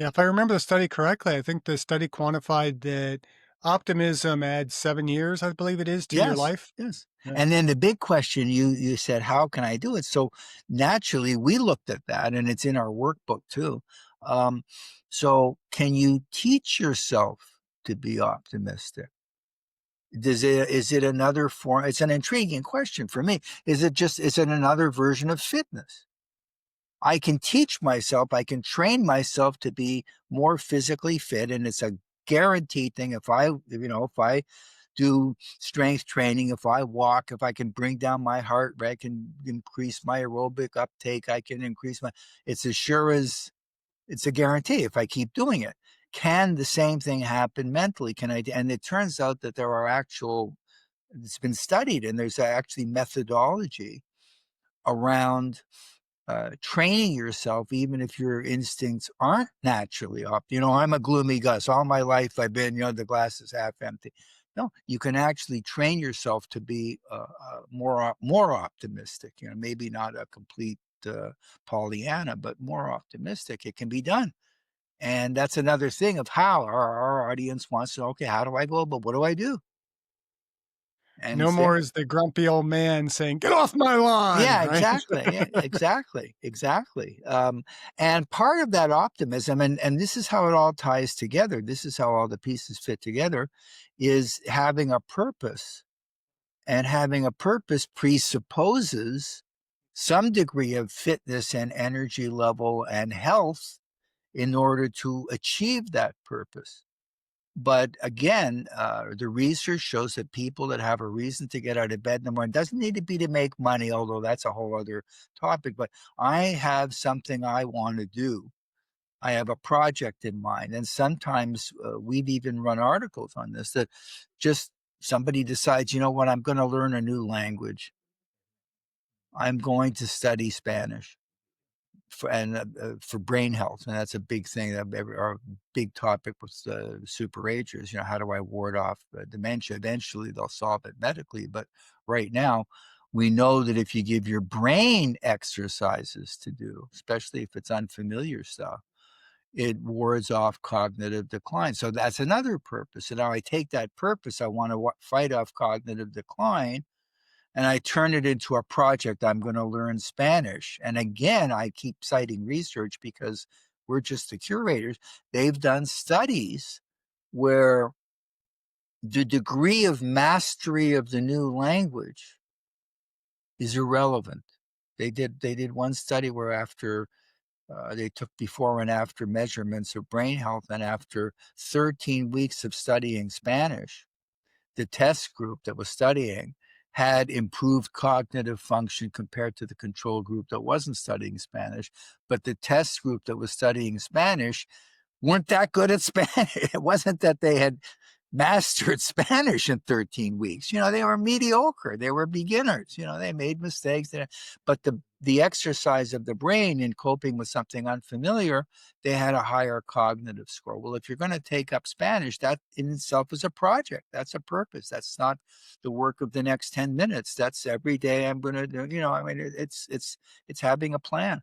Yeah, if I remember the study correctly, I think the study quantified that optimism adds 7 years, I believe it is, to your Yes, life. yes. Yeah. And then the big question you said, how can I do it? So naturally, we looked at that, and it's in our workbook too. Um, so can you teach yourself to be optimistic? Is it another form? It's an intriguing question for me. Is it another version of fitness? I can teach myself, I can train myself to be more physically fit, and it's a guaranteed thing. If I do strength training, if I walk, if I can bring down my heart rate, I can increase my aerobic uptake, I can increase my, it's as sure as it's a guarantee if I keep doing it. Can the same thing happen mentally? And it turns out that there are it's been studied, and there's actually methodology around training yourself, even if your instincts aren't naturally up. I'm a gloomy Gus. All my life I've been, the glass is half empty. No, you can actually train yourself to be more optimistic. Maybe not a complete Pollyanna, but more optimistic. It can be done. And that's another thing of how our audience wants to know, okay, how do I go? But what do I do? And No it's more there. is the grumpy old man saying, "Get off my lawn," Yeah, right? exactly. Yeah, exactly, exactly. And part of that optimism, and this is how it all ties together. This is how all the pieces fit together, is having a purpose. And having a purpose presupposes some degree of fitness and energy level and health in order to achieve that purpose. But again, the research shows that people that have a reason to get out of bed in the morning doesn't need to be to make money, although that's a whole other topic. But I have something I want to do. I have a project in mind. And sometimes we've even run articles on this that just somebody decides, you know what, I'm going to learn a new language. I'm going to study Spanish for brain health, and that's a big thing. Our big topic with superagers. How do I ward off dementia? Eventually, they'll solve it medically, but right now, we know that if you give your brain exercises to do, especially if it's unfamiliar stuff, it wards off cognitive decline. So that's another purpose. And now I take that purpose. I want to fight off cognitive decline, and I turn it into a project. I'm going to learn Spanish. And again, I keep citing research because we're just the curators. They've done studies where the degree of mastery of the new language is irrelevant. They did one study where after they took before and after measurements of brain health, and after 13 weeks of studying Spanish, the test group that was studying had improved cognitive function compared to the control group that wasn't studying Spanish. But the test group that was studying Spanish weren't that good at Spanish. It wasn't that they had mastered Spanish in 13 weeks. They were mediocre. They were beginners. They made mistakes. But the exercise of the brain in coping with something unfamiliar, they had a higher cognitive score. Well, if you're going to take up Spanish, that in itself is a project. That's a purpose. That's not the work of the next 10 minutes. That's every day I'm going to do, it's having a plan.